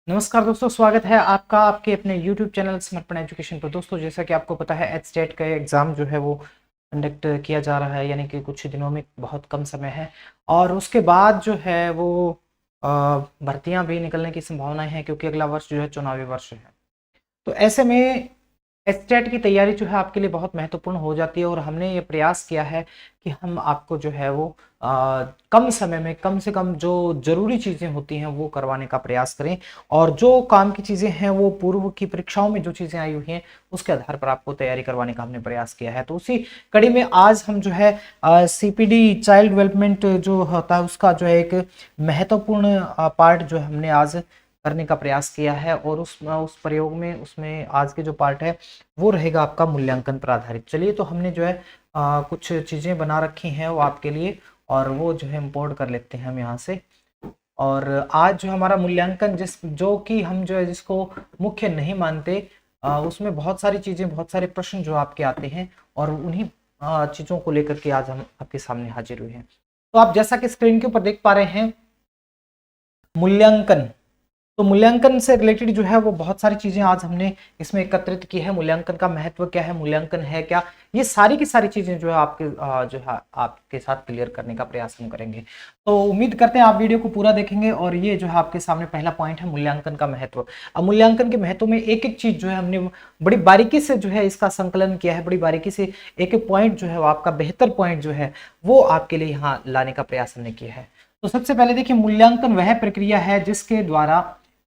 नमस्कार दोस्तों, स्वागत है आपका आपके अपने YouTube चैनल समर्पण एजुकेशन पर। दोस्तों, जैसा कि आपको पता है एचटेट का एग्ज़ाम जो है वो कंडक्ट किया जा रहा है, यानी कि कुछ दिनों में बहुत कम समय है और उसके बाद जो है वो भर्तियां भी निकलने की संभावनाएं हैं, क्योंकि अगला वर्ष जो है चुनावी वर्ष है। तो ऐसे में एचटेट की तैयारी जो है आपके लिए बहुत महत्वपूर्ण हो जाती है और हमने ये प्रयास किया है कि हम आपको जो है वो कम समय में कम से कम जो जरूरी चीज़ें होती हैं वो करवाने का प्रयास करें, और जो काम की चीज़ें हैं वो पूर्व की परीक्षाओं में जो चीज़ें आई हुई हैं उसके आधार पर आपको तैयारी करवाने का हमने प्रयास किया है। तो उसी कड़ी में आज हम जो है सीपीडी चाइल्ड डेवलपमेंट जो होता है उसका जो है एक महत्वपूर्ण पार्ट जो हमने आज करने का प्रयास किया है, और उस प्रयोग में उसमें आज के जो पार्ट है वो रहेगा आपका मूल्यांकन पर आधारित। चलिए, तो हमने जो है कुछ चीज़ें बना रखी हैं वो आपके लिए, और वो जो है इम्पोर्ट कर लेते हैं हम यहाँ से। और आज जो हमारा मूल्यांकन जो कि हम जो है जिसको मुख्य नहीं मानते, उसमें बहुत सारी चीज़ें, बहुत सारे प्रश्न जो आपके आते हैं, और उन्हीं चीज़ों को लेकर के आज हम आपके सामने हाजिर हुए हैं। तो आप जैसा कि स्क्रीन के ऊपर देख पा रहे हैं, मूल्यांकन। तो मूल्यांकन से रिलेटेड जो है वो बहुत सारी चीजें आज हमने इसमें एकत्रित की है। मूल्यांकन का महत्व क्या है, मूल्यांकन है क्या, ये सारी की सारी चीजें जो है जो है आपके साथ क्लियर करने का प्रयास हम करेंगे। तो उम्मीद करते हैं आप वीडियो को पूरा देखेंगे। और ये जो है आपके सामने पहला पॉइंट है मूल्यांकन का महत्व। अब मूल्यांकन के महत्व में एक एक चीज जो है हमने बड़ी बारीकी से जो है इसका संकलन किया है, बड़ी बारीकी से एक एक पॉइंट जो है वो आपका बेहतर पॉइंट जो है वो आपके लिए यहाँ लाने का प्रयास हमने किया है। तो सबसे पहले देखिए, मूल्यांकन वह प्रक्रिया है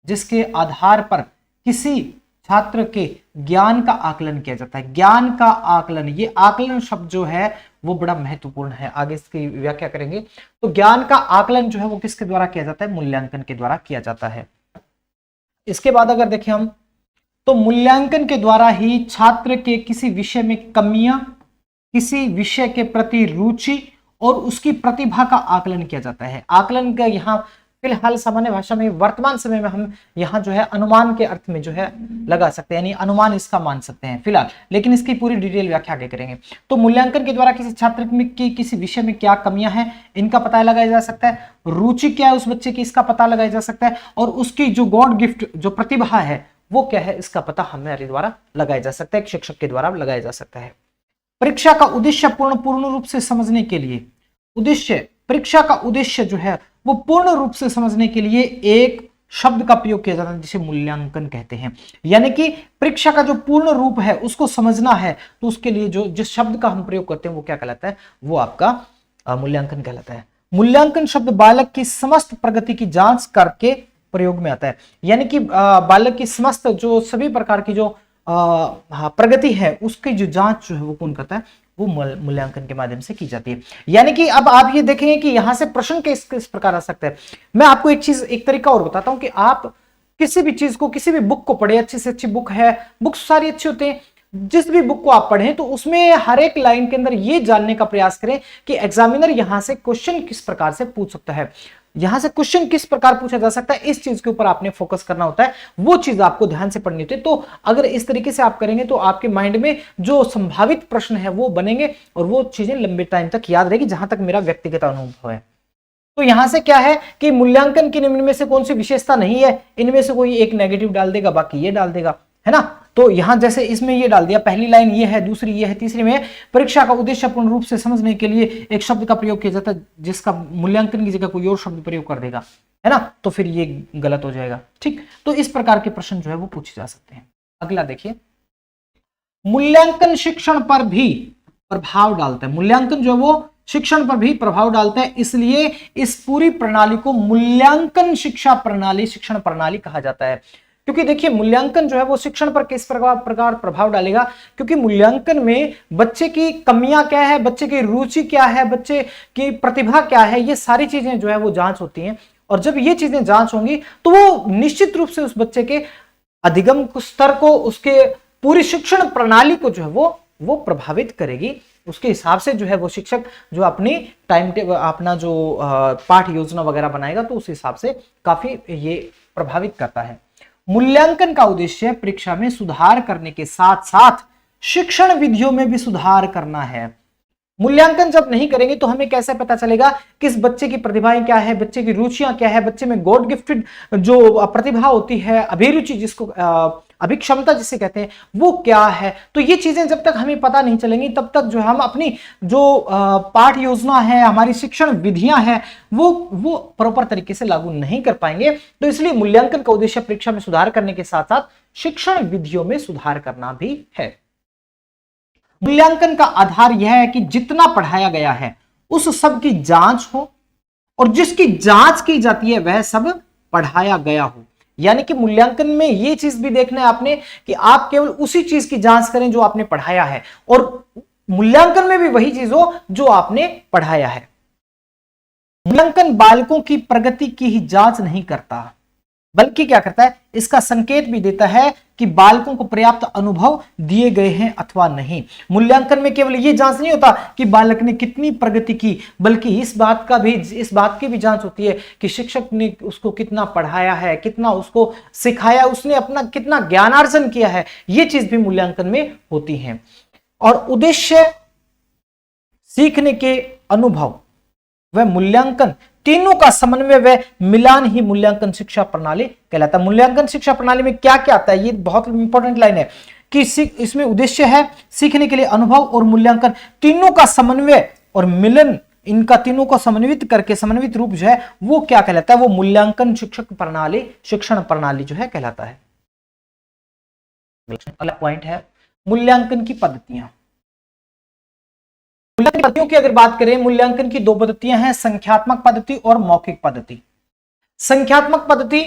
जिसके आधार पर किसी छात्र के ज्ञान का आकलन किया जाता है। ज्ञान का आकलन, ये आकलन शब्द जो है वो बड़ा महत्वपूर्ण है, आगे इसकी व्याख्या करेंगे। तो ज्ञान का आकलन जो है वो किसके द्वारा किया जाता है, मूल्यांकन के द्वारा किया जाता है। इसके बाद अगर देखें हम, तो मूल्यांकन के द्वारा ही छात्र के किसी विषय में कमियां, किसी विषय के प्रति रुचि और उसकी प्रतिभा का आकलन किया जाता है। आकलन का यहाँ फिलहाल सामान्य भाषा में वर्तमान समय में हम यहाँ जो है अनुमान के अर्थ में जो है लगा सकते हैं, यानी अनुमान इसका मान सकते हैं फिलहाल, लेकिन इसकी पूरी डिटेल व्याख्या आगे करेंगे। तो मूल्यांकन के द्वारा किसी छात्र की किसी विषय में क्या कमियां हैं इनका पता लगाया जा सकता है, रुचि क्या है उस बच्चे की इसका पता लगाया जा सकता है, और उसकी जो गॉड गिफ्ट जो प्रतिभा है वो क्या है इसका पता हमारे द्वारा लगाया जा सकता है, एक शिक्षक के द्वारा लगाया जा सकता है। परीक्षा का उद्देश्य पूर्ण रूप से समझने के लिए, परीक्षा का उद्देश्य जो है वो पूर्ण रूप से समझने के लिए एक शब्द का प्रयोग किया जाता है जिसे मूल्यांकन कहते हैं। यानी कि परीक्षा का जो पूर्ण रूप है उसको समझना है, तो उसके लिए जो जिस शब्द का हम प्रयोग करते हैं वो क्या कहलाता है, वो आपका मूल्यांकन कहलाता है। मूल्यांकन शब्द बालक की समस्त प्रगति की जांच करके प्रयोग में आता है। यानी कि बालक की समस्त जो सभी प्रकार की जो प्रगति है उसकी जो जांच जो है वो कौन करता है, वो मूल्यांकन के माध्यम से की जाती है। यानी कि अब आप ये देखेंगे कि यहां से प्रश्न किस प्रकार आ सकता है। मैं आपको एक चीज, एक तरीका और बताता हूं कि आप किसी भी चीज को, किसी भी बुक को पढ़े, अच्छी से अच्छी बुक है, बुक्स सारी अच्छी होते हैं, जिस भी बुक को आप पढ़ें तो उसमें हर एक लाइन के अंदर ये जानने का प्रयास करें कि एग्जामिनर यहां से क्वेश्चन किस प्रकार से पूछ सकता है, यहां से क्वेश्चन किस प्रकार पूछा जा सकता है, इस चीज के ऊपर आपने फोकस करना होता है, वो चीज आपको ध्यान से पढ़नी होती है। तो अगर इस तरीके से आप करेंगे तो आपके माइंड में जो संभावित प्रश्न है वो बनेंगे और वो चीजें लंबे टाइम तक याद रहेगी, जहां तक मेरा व्यक्तिगत अनुभव है। तो यहां से क्या है कि मूल्यांकन की निम्न में से कौन सी विशेषता नहीं है, इनमें से कोई एक नेगेटिव डाल देगा, बाकी ये डाल देगा, है ना। तो यहां जैसे इसमें ये डाल दिया, पहली लाइन ये है, दूसरी ये है, तीसरी में परीक्षा का उद्देश्य पूर्ण रूप से समझने के लिए एक शब्द का प्रयोग किया जाता है, जिसका मूल्यांकन की जगह कोई और शब्द प्रयोग कर देगा, है ना, तो फिर ये गलत हो जाएगा। ठीक, तो इस प्रकार के प्रश्न जो है वो पूछे जा सकते हैं। अगला देखिए, मूल्यांकन शिक्षण पर भी प्रभाव डालता है। मूल्यांकन जो है वो शिक्षण पर भी प्रभाव डालता है, इसलिए इस पूरी प्रणाली को मूल्यांकन शिक्षा प्रणाली, शिक्षण प्रणाली कहा जाता है। क्योंकि देखिए, मूल्यांकन जो है वो शिक्षण पर किस प्रकार प्रभाव डालेगा, क्योंकि मूल्यांकन में बच्चे की कमियां क्या है, बच्चे की रुचि क्या है, बच्चे की प्रतिभा क्या है, ये सारी चीजें जो है वो जांच होती हैं। और जब ये चीजें जांच होंगी तो वो निश्चित रूप से उस बच्चे के अधिगम स्तर को, उसके पूरी शिक्षण प्रणाली को जो है वो प्रभावित करेगी। उसके हिसाब से जो है वो शिक्षक जो अपनी टाइम टेबल, अपना जो पाठ योजना वगैरह बनाएगा, तो उस हिसाब से काफी ये प्रभावित करता है। मूल्यांकन का उद्देश्य परीक्षा में सुधार करने के साथ साथ शिक्षण विधियों में भी सुधार करना है। मूल्यांकन जब नहीं करेंगे तो हमें कैसे पता चलेगा कि इस बच्चे की प्रतिभाएं क्या है, बच्चे की रुचियां क्या है, बच्चे में गॉड गिफ्टेड जो प्रतिभा होती है, अभिरुचि जिसको अभिक्षमता जिसे कहते हैं, वो क्या है। तो ये चीजें जब तक हमें पता नहीं चलेंगी तब तक जो हम अपनी जो पाठ योजना है, हमारी शिक्षण विधियां हैं, वो प्रॉपर तरीके से लागू नहीं कर पाएंगे। तो इसलिए मूल्यांकन का उद्देश्य परीक्षा में सुधार करने के साथ साथ शिक्षण विधियों में सुधार करना भी है। मूल्यांकन का आधार यह है कि जितना पढ़ाया गया है उस सब की जांच हो, और जिसकी जांच की जाती है वह सब पढ़ाया गया हो। यानी कि मूल्यांकन में यह चीज भी देखना है आपने कि आप केवल उसी चीज की जांच करें जो आपने पढ़ाया है, और मूल्यांकन में भी वही चीज हो जो आपने पढ़ाया है। मूल्यांकन बालकों की प्रगति की ही जांच नहीं करता, बल्कि क्या करता है, इसका संकेत भी देता है कि बालकों को पर्याप्त अनुभव दिए गए हैं अथवा नहीं। मूल्यांकन में केवल यह जांच नहीं होता कि बालक ने कितनी प्रगति की, बल्कि इस बात की भी जांच होती है कि शिक्षक ने उसको कितना पढ़ाया है, कितना उसको सिखाया, उसने अपना कितना ज्ञानार्जन किया है। यह चीज भी मूल्यांकन में होती है। और उद्देश्य, सीखने के अनुभव वह मूल्यांकन, तीनों का समन्वय व मिलान ही मूल्यांकन शिक्षा प्रणाली कहलाता है। मूल्यांकन शिक्षा प्रणाली में क्या क्या आता है, ये बहुत इंपॉर्टेंट लाइन है कि इसमें उद्देश्य है सीखने के लिए अनुभव और मूल्यांकन, तीनों का समन्वय और मिलन, इनका तीनों को समन्वित करके समन्वित रूप जो है वो क्या कहलाता है, वो मूल्यांकन शिक्षण प्रणाली जो है कहलाता है। अगला पॉइंट है मूल्यांकन की पद्धतियां। मूल्यांकन पद्धतियों की अगर बात करें, मूल्यांकन की दो पद्धतियां हैं, संख्यात्मक पद्धति और मौखिक पद्धति। संख्यात्मक पद्धति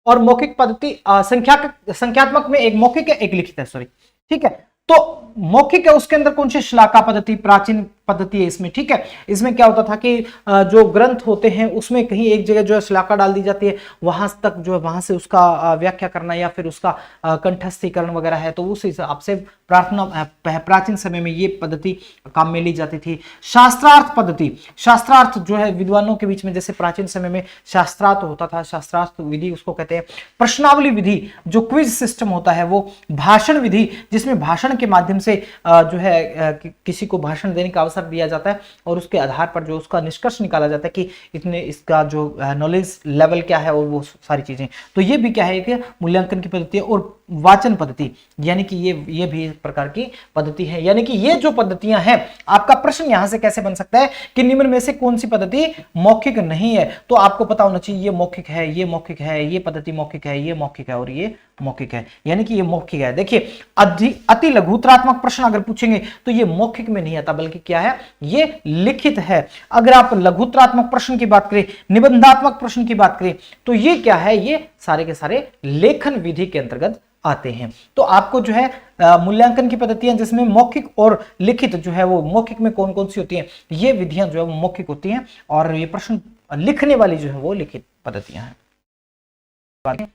और मौखिक पद्धति, संख्यात्मक में एक मौखिक है एक लिखित है, सॉरी, ठीक है। तो मौखिक है उसके अंदर कौन सी शलाका पद्धति, प्राचीन पद्धति है इसमें, ठीक है। इसमें क्या होता था कि जो ग्रंथ होते हैं उसमें कहीं एक जगह जो है शलाका डाल दी जाती है, वहां तक जो है वहां से उसका व्याख्या करना या फिर उसका कंठस्थीकरण वगैरह है, तो उस हिसाब से प्राचीन समय में ये पद्धति काम में ली जाती थी। शास्त्रार्थ पद्धति, शास्त्रार्थ जो है विद्वानों के बीच में, जैसे प्राचीन समय में शास्त्रार्थ होता था, शास्त्रार्थ विधि उसको कहते हैं। प्रश्नावली विधि, जो क्विज सिस्टम होता है वो। भाषण विधि, जिसमें भाषण के माध्यम से जो है किसी को भाषण देने का अवसर दिया जाता है और उसके आधार पर जो उसका निष्कर्ष निकाला जाता है कि इतने इसका जो नॉलेज लेवल क्या है और वो सारी चीजें। तो ये भी क्या है कि मूल्यांकन की पद्धति है। और वाचन पद्धति, यानी कि ये भी एक प्रकार की पद्धति है। यानी कि ये जो पद्धतियां हैं, आपका प्रश्न यहां से कैसे बन सकता है कि निम्न में से कौन सी पद्धति मौखिक नहीं है, तो आपको पता होना चाहिए ये मौखिक है, ये मौखिक है, ये पद्धति मौखिक है, ये मौखिक है और ये मौखिक है। यानी कि ये मौखिक है। देखिए अति लघुत्रात्मक प्रश्न अगर पूछेंगे तो ये मौखिक में नहीं आता, बल्कि क्या है, ये लिखित है। अगर आप लघुत्रात्मक प्रश्न की बात करें, निबंधात्मक प्रश्न की बात करें, तो ये क्या है, ये सारे के सारे लेखन विधि के अंतर्गत आते हैं। तो आपको जो है मूल्यांकन की पद्धतियां जिसमें मौखिक और लिखित जो है, वो मौखिक में कौन कौन सी होती हैं, ये विधियां जो है वो मौखिक होती हैं, और ये प्रश्न लिखने वाली जो है वो लिखित पद्धतियां हैं।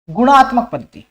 गुणात्मक पद्धति,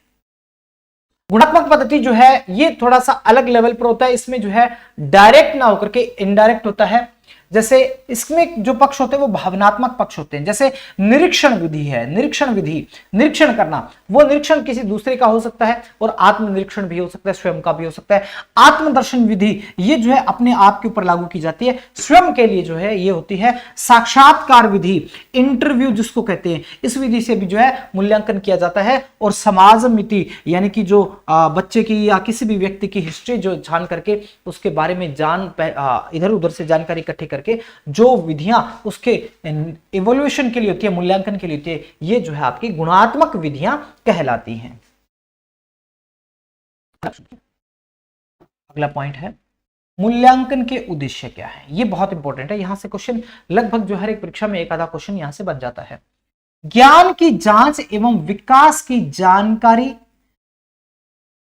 गुणात्मक पद्धति जो है ये थोड़ा सा अलग लेवल पर होता है। इसमें जो है डायरेक्ट ना होकर के इनडायरेक्ट होता है। जैसे इसमें जो पक्ष होते हैं वो भावनात्मक पक्ष होते हैं। जैसे निरीक्षण विधि है, निरीक्षण विधि, निरीक्षण करना, वो निरीक्षण किसी दूसरे का हो सकता है और आत्म निरीक्षण भी हो सकता है, स्वयं का भी हो सकता है। आत्मदर्शन विधि ये जो है अपने आप के ऊपर लागू की जाती है, स्वयं के लिए जो है ये होती है। साक्षात्कार विधि, इंटरव्यू जिसको कहते हैं, इस विधि से भी जो है मूल्यांकन किया जाता है। और समाजमिति, यानी कि जो बच्चे की या किसी भी व्यक्ति की हिस्ट्री जो जान करके उसके बारे में इधर उधर से जानकारी इकट्ठी करके जो विधियां उसके इवोल्यूशन के लिए होती है, मूल्यांकन के लिए होती है, ये जो है आपकी गुणात्मक विधियां कहलाती हैं। अगला पॉइंट है मूल्यांकन के उद्देश्य क्या है। ये बहुत इंपॉर्टेंट है, यहां से क्वेश्चन लगभग जो हर एक परीक्षा में एक आधा क्वेश्चन यहां से बन जाता है। ज्ञान की जांच एवं विकास की जानकारी,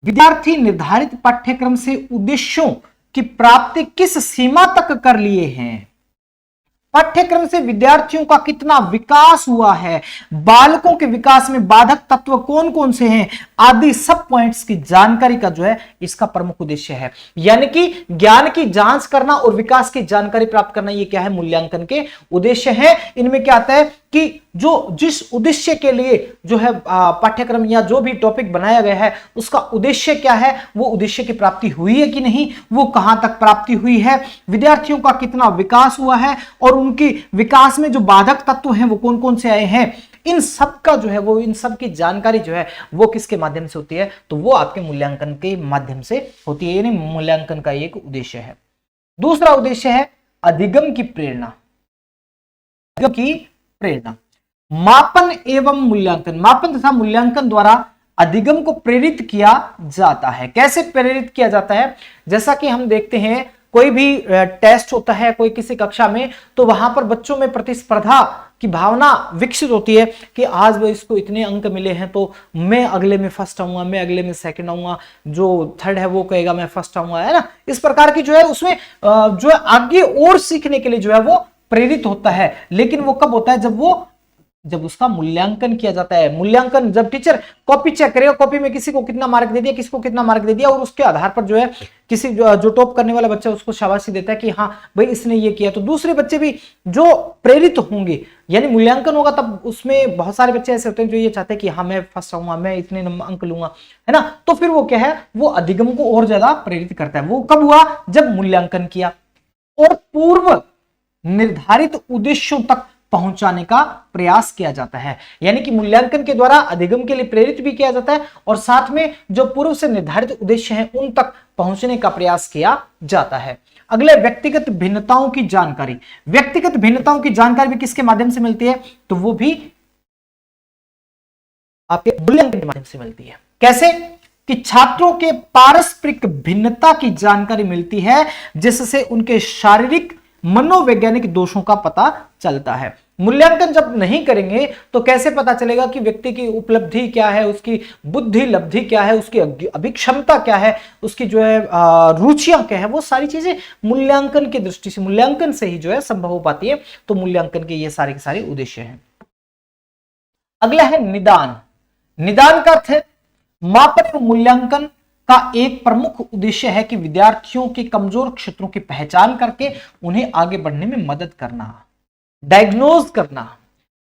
विद्यार्थी निर्धारित पाठ्यक्रम से उद्देश्यों की प्राप्ति किस सीमा तक कर लिए हैं, पाठ्यक्रम से विद्यार्थियों का कितना विकास हुआ है, बालकों के विकास में बाधक तत्व कौन कौन से हैं, आदि सब पॉइंट्स की जानकारी का जो है इसका प्रमुख उद्देश्य है। यानी कि ज्ञान की जांच करना और विकास की जानकारी प्राप्त करना, ये क्या है, मूल्यांकन के उद्देश्य है। इनमें क्या आता है कि जो जिस उद्देश्य के लिए जो है पाठ्यक्रम या जो भी टॉपिक बनाया गया है उसका उद्देश्य क्या है, वो उद्देश्य की प्राप्ति हुई है कि नहीं, वो कहां तक प्राप्ति हुई है, विद्यार्थियों का कितना विकास हुआ है और उनकी विकास में जो बाधक तत्व हैं वो कौन कौन से आए हैं, इन सब का जो है वो इन सब की जानकारी जो है वो किसके माध्यम से होती है, तो वो आपके मूल्यांकन के माध्यम से होती है, यानी मूल्यांकन का एक उद्देश्य है। दूसरा उद्देश्य है अधिगम की प्रेरणा। अधिगम की प्रेरणा, मापन एवं मूल्यांकन, मापन तथा मूल्यांकन द्वारा अधिगम को प्रेरित किया जाता है। कैसे प्रेरित किया जाता है, जैसा कि हम देखते हैं कोई भी टेस्ट होता है कोई किसी कक्षा में, तो वहां पर बच्चों में प्रतिस्पर्धा की भावना विकसित होती है कि आज वो इसको इतने अंक मिले हैं तो मैं अगले में फर्स्ट आऊंगा, मैं अगले में सेकंड आऊंगा, जो थर्ड है वो कहेगा मैं फर्स्ट आऊंगा, है ना। इस प्रकार की जो है उसमें जो है आगे और सीखने के लिए जो है वो प्रेरित होता है। लेकिन वो कब होता है, जब उसका मूल्यांकन किया जाता है। मूल्यांकन जब टीचर कॉपी चेक करेगा, कॉपी में किसी को कितना मार्क दे दिया, किसी को कितना मार्क दे दिया, और उसके आधार पर जो है किसी जो टॉप करने वाला बच्चा उसको शाबाशी देता है कि हाँ भाई इसने ये किया, तो दूसरे बच्चे भी जो प्रेरित होंगे, यानी मूल्यांकन होगा तब उसमें बहुत सारे बच्चे ऐसे होते हैं जो ये चाहते हैं कि हाँ मैं फर्स्ट आऊंगा, मैं इतने अंक लूंगा, है ना। तो फिर वो क्या है, वो अधिगम को और ज्यादा प्रेरित करता है। वो कब हुआ, जब मूल्यांकन किया और पूर्व निर्धारित उद्देश्यों तक पहुंचाने का प्रयास किया जाता है। यानी कि मूल्यांकन के द्वारा अधिगम के लिए प्रेरित भी किया जाता है और साथ में जो पूर्व से निर्धारित उद्देश्य हैं उन तक पहुंचने का प्रयास किया जाता है। अगले, व्यक्तिगत भिन्नताओं की जानकारी। व्यक्तिगत भिन्नताओं की जानकारी भी किसके माध्यम से मिलती है, तो वो भी आपके मूल्यांकन के माध्यम से मिलती है। कैसे, कि छात्रों के पारस्परिक भिन्नता की जानकारी मिलती है जिससे उनके शारीरिक मनोवैज्ञानिक दोषों का पता चलता है। मूल्यांकन जब नहीं करेंगे तो कैसे पता चलेगा कि व्यक्ति की उपलब्धि क्या है, उसकी बुद्धि लब्धि क्या है, उसकी अभिक्षमता क्या है, उसकी जो है रुचियां क्या है, वो सारी चीजें मूल्यांकन की दृष्टि से, मूल्यांकन से ही जो है संभव हो पाती है। तो मूल्यांकन के ये सारे के सारे उद्देश्य हैं। अगला है निदान। निदान का अर्थ है मापन और मूल्यांकन का एक प्रमुख उद्देश्य है कि विद्यार्थियों के कमजोर क्षेत्रों की पहचान करके उन्हें आगे बढ़ने में मदद करना, डायग्नोज करना।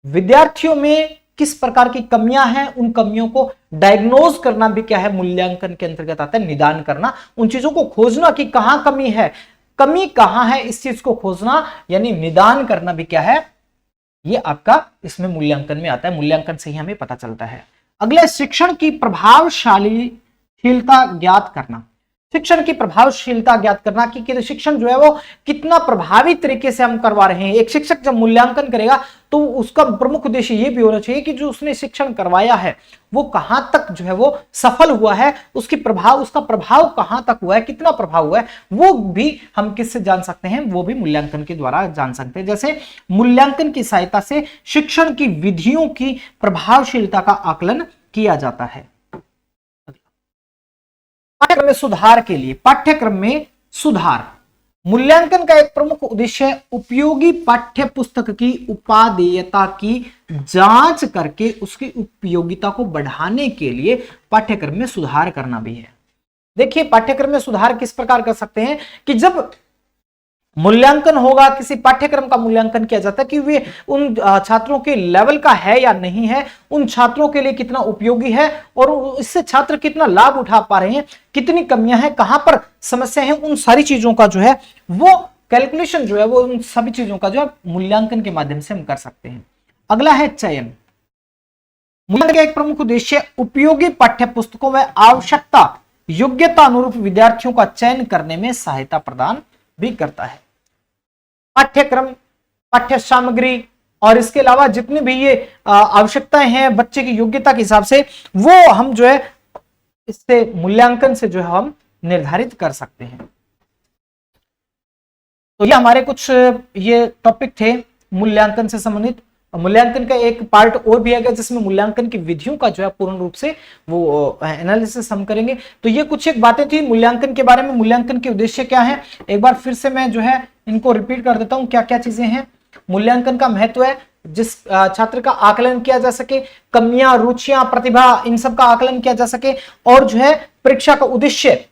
विद्यार्थियों में किस प्रकार की कमियां हैं, उन कमियों को डायग्नोज करना भी क्या है, मूल्यांकन के अंतर्गत आता है। निदान करना, उन चीजों को खोजना कि कहां कमी है, कमी कहां है, इस चीज को खोजना यानी निदान करना भी क्या है, ये आपका इसमें मूल्यांकन में आता है। मूल्यांकन से ही हमें पता चलता है। अगला, शिक्षण की प्रभावशीलता ज्ञात करना। शिक्षण की प्रभावशीलता ज्ञात करना कि शिक्षण जो है वो कितना प्रभावी तरीके से हम करवा रहे हैं। एक शिक्षक जब मूल्यांकन करेगा तो उसका प्रमुख उद्देश्य ये भी होना चाहिए कि जो उसने शिक्षण करवाया है वो कहां तक जो है वो सफल हुआ है, उसका प्रभाव कहां तक हुआ है, कितना प्रभाव हुआ है, वो भी हम किससे जान सकते हैं, वो भी मूल्यांकन के द्वारा जान सकते हैं। जैसे मूल्यांकन की सहायता से शिक्षण की विधियों की प्रभावशीलता का आकलन किया जाता है। पाठ्यक्रम में सुधार के लिए, पाठ्यक्रम में सुधार, मूल्यांकन का एक प्रमुख उद्देश्य है उपयोगी पाठ्य पुस्तक की उपादेयता की जांच करके उसकी उपयोगिता को बढ़ाने के लिए पाठ्यक्रम में सुधार करना भी है। देखिए पाठ्यक्रम में सुधार किस प्रकार कर सकते हैं कि जब मूल्यांकन होगा, किसी पाठ्यक्रम का मूल्यांकन किया जाता है कि वे उन छात्रों के लेवल का है या नहीं है, उन छात्रों के लिए कितना उपयोगी है और इससे छात्र कितना लाभ उठा पा रहे हैं, कितनी कमियां हैं, कहां पर समस्या है, उन सारी चीजों का जो है वो कैलकुलेशन जो है वो उन सभी चीजों का जो है मूल्यांकन के माध्यम से हम कर सकते हैं। अगला है चयन। मूल्यांकन का एक प्रमुख उद्देश्य उपयोगी पाठ्य पुस्तकों में आवश्यकता योग्यता अनुरूप विद्यार्थियों का चयन करने में सहायता प्रदान भी करता है। पाठ्यक्रम, पाठ्य सामग्री और इसके अलावा जितनी भी ये आवश्यकताएं हैं बच्चे की योग्यता के हिसाब से, वो हम जो है इससे मूल्यांकन से जो है हम निर्धारित कर सकते हैं। तो ये हमारे कुछ ये टॉपिक थे मूल्यांकन से संबंधित। मूल्यांकन का एक पार्ट और भी आएगा जिसमें मूल्यांकन की विधियों का जो है पूर्ण रूप से वो एनालिसिस हम करेंगे। तो ये कुछ एक बातें थी मूल्यांकन के बारे में, मूल्यांकन के उद्देश्य क्या है, एक बार फिर से मैं जो है इनको रिपीट कर देता हूं क्या क्या चीजें हैं। मूल्यांकन का महत्व है जिस छात्र का आकलन किया जा सके, कमियां, रुचियां, प्रतिभा, इन सब का आकलन किया जा सके, और जो है परीक्षा का उद्देश्य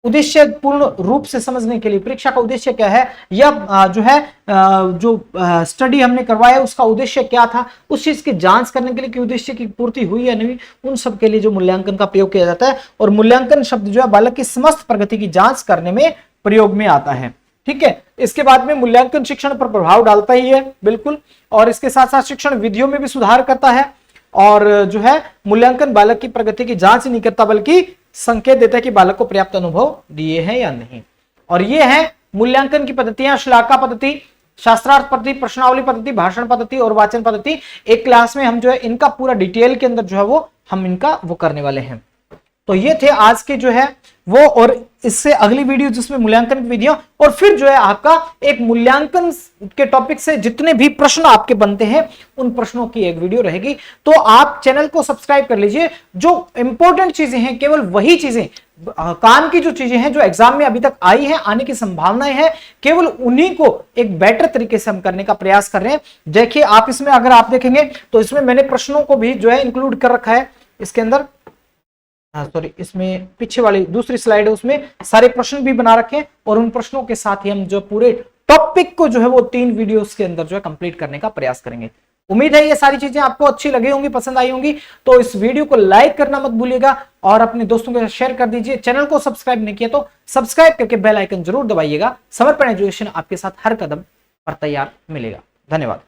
उद्देश्य पूर्ण रूप से समझने के लिए परीक्षा का उद्देश्य क्या है, या जो है जो स्टडी हमने करवाया उसका उद्देश्य क्या था, उस चीज की जांच करने के लिए कि उद्देश्य की पूर्ति हुई या नहीं, उन सब के लिए जो मूल्यांकन का प्रयोग किया जाता है। और मूल्यांकन शब्द जो है बालक की समस्त प्रगति की जांच करने में प्रयोग में आता है। ठीक है, इसके बाद में मूल्यांकन शिक्षण पर प्रभाव डालता ही है बिल्कुल, और इसके साथ साथ शिक्षण विधियों में भी सुधार करता है। और जो है मूल्यांकन बालक की प्रगति की जांच नहीं करता बल्कि संकेत देता है कि बालक को पर्याप्त अनुभव दिए हैं या नहीं। और ये है मूल्यांकन की पद्धतियां, श्लाघा पद्धति, शास्त्रार्थ पद्धति, प्रश्नावली पद्धति, भाषण पद्धति और वाचन पद्धति। एक क्लास में हम जो है इनका पूरा डिटेल के अंदर जो है वो हम इनका वो करने वाले हैं। तो ये थे आज के जो है वो, और इससे अगली वीडियो जिसमें मूल्यांकन की विधियां, और फिर जो है आपका एक मूल्यांकन के टॉपिक से जितने भी प्रश्न आपके बनते हैं उन प्रश्नों की एक वीडियो रहेगी। तो आप चैनल को सब्सक्राइब कर लीजिए। जो इंपॉर्टेंट चीजें हैं, केवल वही चीजें, काम की जो चीजें हैं जो एग्जाम में अभी तक आई हैं, आने की संभावनाएं हैं, केवल उन्हीं को एक बेटर तरीके से हम करने का प्रयास कर रहे हैं। देखिए आप इसमें अगर आप देखेंगे तो इसमें मैंने प्रश्नों को भी जो है इंक्लूड कर रखा है इसके अंदर। सॉरी, इसमें पीछे वाली दूसरी स्लाइड है, उसमें सारे प्रश्न भी बना रखे हैं, और उन प्रश्नों के साथ ही हम जो पूरे टॉपिक को जो है वो 3 वीडियोस के अंदर जो है कंप्लीट करने का प्रयास करेंगे। उम्मीद है ये सारी चीजें आपको अच्छी लगी होंगी, पसंद आई होंगी। तो इस वीडियो को लाइक करना मत भूलिएगा और अपने दोस्तों के साथ शेयर कर दीजिए। चैनल को सब्सक्राइब नहीं किया तो सब्सक्राइब करके बेल आइकन जरूर दबाइएगा। समर्पण एजुकेशन आपके साथ हर कदम पर तैयार मिलेगा। धन्यवाद।